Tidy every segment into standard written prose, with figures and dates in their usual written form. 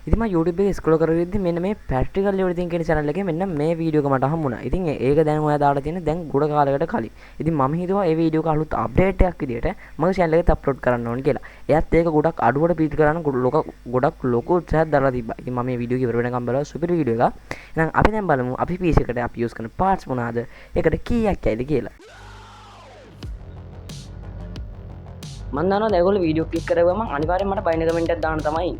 ඉතින් මම YouTube එකේ ස්ක්‍රෝල් කරද්දි මෙන්න මේ ප්‍රැක්ටිකල් එවරිතින් කියන channel එකේ මෙන්න මේ වීඩියෝ එක මට හම්බුණා. ඉතින් ඒක දැන් ඔයා දාලා තියෙන දැන් ගොඩ කාලයකට කලින්. ඉතින් මම හිතුවා මේ වීඩියෝ එක අලුත් අප්ඩේට් එකක් විදියට මගේ channel එකට අප්ලෝඩ් කරන්න ඕන කියලා. එයාත් ඒක ගොඩක් අඩුවට පිට කරන්න ගොඩක් ලොකු උත්සාහයක් දරලා තිබ්බා. ඉතින් මම මේ වීඩියෝ එක ඉවර වෙනකම් බලලා සුපිරි වීඩියෝ එකක්. එහෙනම් අපි දැන් බලමු අපි PC එකට අපි use කරන parts මොනවාද? ඒකට කීයක් ඇයිද කියලා. මම දන්නවා ඒගොල්ලෝ වීඩියෝ ක්ලික් කරගම අනිවාර්යෙන් මට බයින කමෙන්ට් එකක් දාන්න තමයි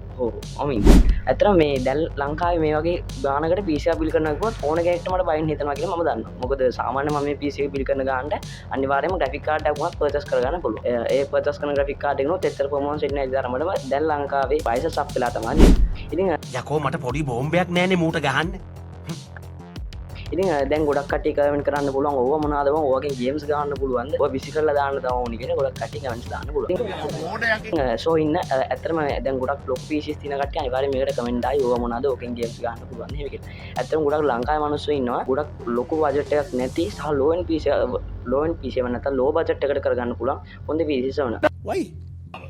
ඇත්තටම මේ දැන් ලංකාවේ මේ වගේ ගානකට PC එක බිල් කරනවා කිව්වොත් ෆෝන් එකකට මට බයින් හිතනවා කියලා මම දන්නවා. මොකද සාමාන්‍ය මම මේ PC එක බිල් කරන ගානට අනිවාර්යයෙන්ම graphic card එකක් වුණත් purchase කරගන්න පුළුවන්. ඒ purchase කරන graphic card එක උනොත් එච්චර performance එන්නේ නැහැ තරමටම දැන් ලංකාවේ prices up වෙලා තමයි. ඉතින් යකෝ මට පොඩි බෝම්බයක් නෑනේ මූට ගහන්න. ඉතින් දැන් ගොඩක් කට්ටිය කමෙන්ට් කරන්න පුළුවන් ඕවා මොනවාද බං ඔයගෙන් ගේම්ස් ගන්න පුළුවන්ද ඔය විසි කරලා දාන්න තමයි ඕනි කියලා ගොඩක් කට්ටිය කමෙන්ට්ස් දාන්න පුළුවන්. සෝ ඉන්න ඇත්තටම දැන් ගොඩක් ලොක් PCs තියෙන කට්ටිය අනිවාර්යයෙන් මේකට කමෙන්ට් දායි ඕවා මොනවාද ඔකෙන් ගේම්ස් ගන්න පුළුවන් එහෙම කියලා. ඇත්තටම ගොඩක් ලංකාවේ මිනිස්සු ඉන්නවා ගොඩක් ලොකු බජට් එකක් නැති සහ low end PC එක නැත්නම් low budget එකකට කරගන්න පුළුවන් හොඳ PCs වුණා. why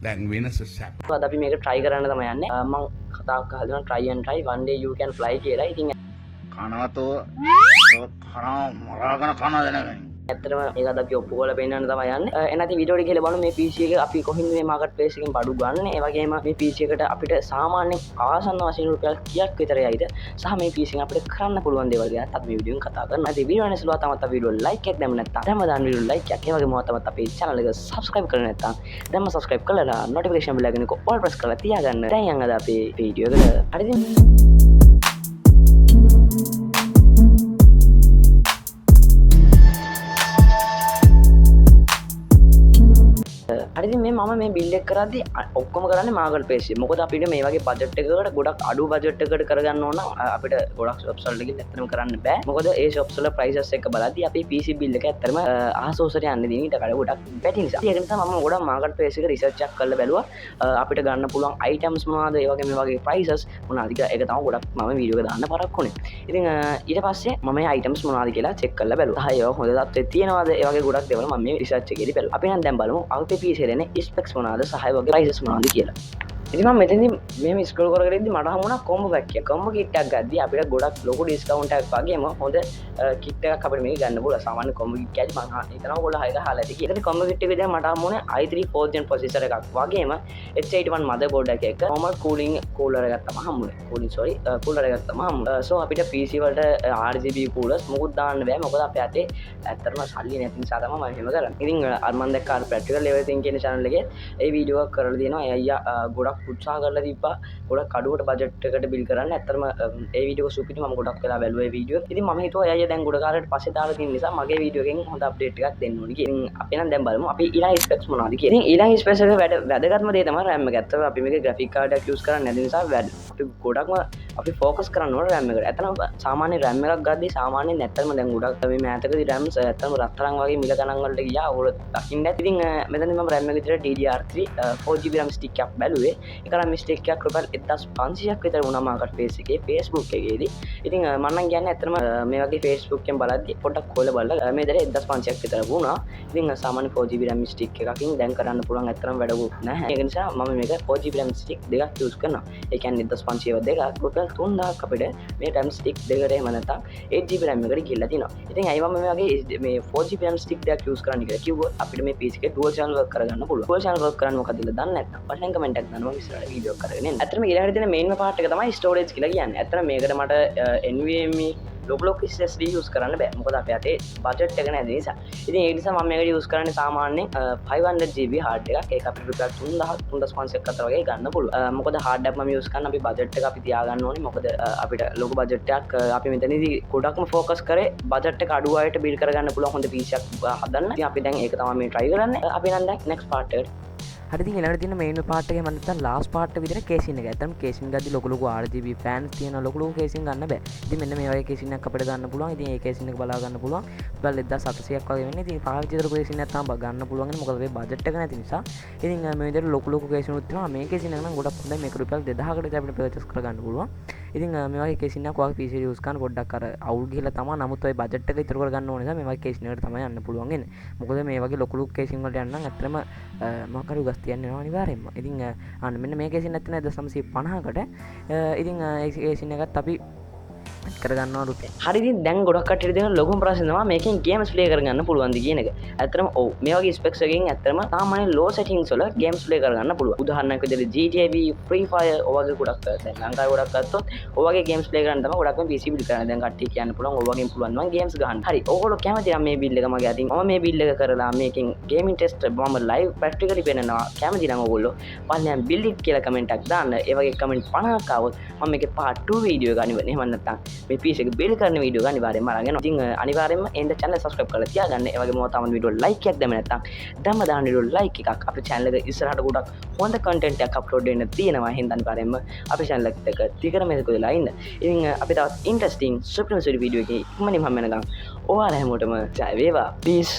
දැන් වෙනස සැප අද අපි මේක try කරන්න තමයි යන්නේ. මම කතාවක් අහලා දෙනවා try and try one day you can fly කියලා. ඉතින් කනවතෝ කරා මරාගෙන කන දෙනගන්නේ ඇත්තටම ඒක අද අපි ඔප්පු කරලා පෙන්නන්න තමයි යන්නේ. එනති වීඩියෝ එක කියලා බලමු මේ PC එක අපි කොහින්ද මේ මාකට් ප්ලේස් එකෙන් බඩු ගන්න. ඒ වගේම මේ PC එකට අපිට සාමාන්‍ය ආසන්න වශයෙන් රුපියල් කීයක් විතර යයිද සහ මේ PC එකෙන් අපිට කරන්න පුළුවන් දේවල් ගැන අපි මේ වීඩියෝෙන් කතා කරනවා. ඉතින් වීඩියෝ එක සලුවා තමයි වීඩියෝ like එකක් දැම්ම නැත්නම් දැම්ම දාන්න වීඩියෝ like එකක්. ඒ වගේම තමයි අපේ channel එක subscribe කරලා නැත්නම් දැම්ම subscribe කරලා notification bell එකෙන් all press කරලා තියාගන්න. දැන් යන්න අද අපේ වීඩියෝ එකට. හරිද? හරිද මේ මම මේ බිල්ඩ් එක කරද්දි ඔක්කොම කරන්නේ මාකට් ප්ලේස් එක. මොකද අපිට මේ වගේ බජට් එකකට ගොඩක් අඩු බජට් එකකට කරගන්න ඕන නම් අපිට ගොඩක් shops වලට ගිහින් ඇත්තටම කරන්න බෑ. මොකද ඒ shops වල prices එක බලද්දි අපේ PC bill එක ඇත්තටම ආසෝසට යන්නේ දින ඊට කඩ ගොඩක් පැටි නිසා. ඒක නිසා මම ගොඩක් මාකට් ප්ලේස් එක රිසර්ච් එකක් කරලා බැලුවා. අපිට ගන්න පුළුවන් items මොනවද ඒ වගේ මේ වගේ prices මොනවද කියලා ඒක තමයි ගොඩක් මම වීඩියෝ එක දාන්න පරක්කු වුණේ. ඉතින් ඊට පස්සේ මම මේ items මොනවද කියලා check කරලා බැලුවා. ඒවා හොඳ තත්ත්වෙ තියෙනවද ඒ වගේ ගොඩක් දේවල් මම මේ රිසර්ච් එකේදී බැලුවා. අපි නම් දැන් බලමු අපේ PC එකේ දෙන specs මොනවද සහ ඒ වගේ prices මොනවද කියලා. ඉතින් මම මෙතනදී මෙහෙම ස්ක්‍රෝල් කරගෙන මට හම්බුණා කොම්බෝ පැක් එක. කොම්බෝ කිට් එකක් ගද්දී අපිට ගොඩක් ලොකු ඩිස්කවුන්ට් එකක් වගේම හොඳ කිට් එකක් අපිට මේක ගන්න පුළුවන්. සාමාන්‍ය කොම්බෝ කිට් එකයි මම හිතනවා ඔයගොල්ලෝ හයක අහලා ඇති කියලා. ඉතින් කොම්බෝ කිට් එකේ දැන් මට හම්බුනේ i3 4th gen processor එකක් වගේම H81 motherboard එකක් එක්ක normal cooler එකක් තමයි හම්බුනේ. cooler එකක් තමයි හම්බුනේ. so අපිට PC වලට RGB coolers මොකුත් දාන්න බෑ. මොකද අපේ අතේ ඇත්තටම සල්ලි නැති නිසා තමයි මම එහෙම කරන්නේ. ඉතින් අර මම දැක්ක අර practical everything කියන channel එකේ ඒ වීඩියෝ එක කරලා දෙනවා. ඒ අයියා ගොඩක් උත්සාහ කරලා තිබ්බා ගොඩක් කඩුවට බජට් එකට බිල් කරන්න. ඇත්තටම ඒ වීඩියෝ සුපිරි මම ගොඩක් වෙලා බැලුවා ඒ වීඩියෝ. ඉතින් මම හිතුවා අයියා දැන් ගොඩ කාලෙකට පස්සේ දාලා තියෙන නිසා මගේ වීඩියෝ එකෙන් හොඳ අප්ඩේට් එකක් දෙන්න ඕනි කියලා. ඉතින් අපි නම් දැන් බලමු අපි ඊළඟ ස්පෙක්ස් මොනවද කියලා. ඉතින් ඊළඟ ස්පෙක්ස් එක වැදගත්ම දේ තමයි RAM එක. ඇත්තටම අපි මේකේ graphic card එකක් use කරන්නේ නැති නිසා අපි ගොඩක්ම අපි focus කරන්න ඕන RAM එකට. ඇත්තටම සාමාන්‍ය RAM එකක් ගද්දී සාමාන්‍යයෙන් නැත්තම දැන් ගොඩක් මේ මෑතකදී RAMs ඇත්තටම රත්තරන් වගේ මිල ගණන් වලට ගියා. ඔයගොල්ලෝ දකින්න ඇති. ඉතින් මෙතනදී මම RAM එක විතර DDR3 4GB RAM stick එකක් බැලුවේ. ඒක නම් stick එකක් රුපියල් 1500ක් විතර වුණා මාකට් ප්ලේස් එකේ Facebook එකේදී. ඉතින් මම නම් කියන්නේ ඇත්තටම මේ වගේ Facebook එකෙන් බලද්දි පොඩ්ඩක් හොයලා බලලා මේ දරේ 1500ක් විතර වුණා. ඉතින් සාමාන්‍ය 4GB RAM stick එකකින් දැන් කරන්න පුළුවන් ඇත්තටම වැඩකුත් නැහැ. ඒක නිසා මම මේක 4GB RAM stick දෙකක් use කරනවා. ඒ කියන්නේ 1500 දෙකක් රුපියල් 3000ක් අපිට මේ RAM stick දෙකට එහෙම නැත්නම් 8GB RAM එකට ගිහිල්ලා තිනවා. ඉතින් අයි මම මේ වගේ මේ 4GB RAM stick දෙකක් use කරන්න කියලා කිව්වොත් අපිට මේ PC එකේ dual channel work කරගන්න පුළුවන්. dual channel work කරන්න මොකද කියලා දන්නේ නැත්නම් පස්සෙන් කමෙන්ට් එකක් දානවා ඉස්සරහට වීඩියෝ එකක් කරගෙන එන්න. ඇත්තටම ඊළඟට තියෙන මේන්ම පාර්ට් එක තමයි ස්ටෝරේජ් කියලා කියන්නේ. ඇත්තටම මේකට මට NVMe ලොකු SSD use කරන්න බෑ. මොකද අපේ අතේ බජට් එක නැති නිසා. ඉතින් ඒ නිසා මම මේකට use කරන්නේ සාමාන්‍යයෙන් 500GB hard එකක්. ඒක අපිට රුපියල් 3500ක් අතර වගේ ගන්න පුළුවන්. මොකද hard එකක් මම use කරන අපි බජට් එක අපි තියාගන්න ඕනේ. මොකද අපිට ලොකු බජට් එකක් අපි මෙතනදී ගොඩක්ම focus කරේ බජට් එක අඩු අයට build කරගන්න පුළුවන් හොඳ PC එකක් හදන්න. ඉතින් අපි දැන් ඒක තමයි මේ try කරන්නේ. අපි නම් දැන් next part එකට හරි ඉතින් ඊළඟට තියෙන මේන් පාර්ට් එකේ මම නැත්තම් ලාස්ට් පාර්ට් එක විතර කේසින් එක. ඇත්තටම කේසින් ගද්දි ලොකු ලොකු RGB fans තියෙන ලොකු ලොකු කේසින් ගන්න බෑ. ඉතින් මෙන්න මේ වගේ කේසින් එකක් අපිට ගන්න පුළුවන්. ඉතින් ඒ කේසින් එක බලා ගන්න පුළුවන්. රුපියල් 1700ක් වගේ වෙන්නේ. ඉතින් පාවිච්චි කරපු කේසින් එකක් තමයි ගන්න පුළුවන්. මොකද මේ බජට් එක නැති නිසා. ඉතින් මේ විදිහට ලොකු ලොකු කේසින් උත් තියෙනවා. මේ කේසින් එක නම් ගොඩක් හොඳයි. මේක රුපියල් 2000කට අපිට පර්චේස් කරගන්න පුළුවන්. ඉතින් මේ වගේ කේස් එකක් ඔයාගේ PC එක යූස් කරන පොඩ්ඩක් අර අවුල් ගිහලා තමයි නමුත් ඔය බජට් එක ඉතුරු කරගන්න ඕන නිසා මේ වගේ කේස් එකකට තමයි යන්න පුළුවන් වෙන්නේ. මොකද මේ වගේ ලොකු ලොකු කේසින් වලට යන්න නම් ඇත්තටම මොකක් හරි උගස් තියන්න වෙනවා අනිවාර්යෙන්ම. ඉතින් අන්න මෙන්න මේ කේස් එක නැත්නම් 1950කට ඉතින් ඒ කේස් එකත් අපි කරගන්නවා රුපියල්. හරි ඉතින් දැන් ගොඩක් කට්ටියට දෙන ලොකුම ප්‍රශ්නේ තමයි මේකෙන් ගේම්ස් ප්ලේ කරගන්න පුළුවන්ද කියන එක. ඇත්තටම ඔව් මේ වගේ ස්පෙක්ස් එකකින් ඇත්තටම සාමාන්‍ය ලෝ සෙටින්ග්ස් වල ගේම්ස් ප්ලේ කරගන්න පුළුවන්. උදාහරණයක් විදිහට GTA V, Free Fire ඔය වගේ ගොඩක් දැන් ලංකාවේ ගොඩක් ගත්තොත් ඔය වගේ ගේම්ස් ප්ලේ කරන්න තමයි ගොඩක්ම PC බිල් කරන්නේ. දැන් කට්ටිය කියන්න පුළුවන් ඔය වගේම පුළුවන් නම් ගේම්ස් ගහන්න. හරි. ඕගොල්ලෝ කැමති නම් මේ බිල් එක මගේ අතින් මම මේ බිල් එක කරලා මේකෙන් ගේමින් ටෙස්ට් මම ලයිව් ප්‍රැක්ටිකලි පෙන්නනවා. කැමති නම් ඕගොල්ලෝ පල්ලෙන් බිල් ඉට් කියලා කමෙන්ට් එකක් දාන්න. ඒ වගේ කමෙන්ට් 50ක් ආවොත් මම මේකේ part 2 වීඩියෝ එක අනිවාර්යෙන් එහෙම නැත්නම් මේ PC එක බිල් කරන වීඩියෝ එක අනිවාර්යෙන්ම අරගෙන යනවා. ඉතින් අනිවාර්යෙන්ම එන්න channel subscribe කරලා තියාගන්න. ඒ වගේම තම වීඩියෝ like එකක් දැම්ම නැත්නම් ධම්ම දාන වීඩියෝ like එකක් අපේ channel එක ඉස්සරහට ගොඩක් හොඳ content එකක් upload වෙන්න තියෙනවා. එහෙනම් අනිවාර්යෙන්ම අපේ channel එක තිකරම එකක වෙලා ඉන්න. ඉතින් අපි තවත් interesting supreme වීඩියෝ එකකින් ඉක්මනින්ම හැම වෙනකම් ඔයාලා හැමෝටම ජය වේවා. peace.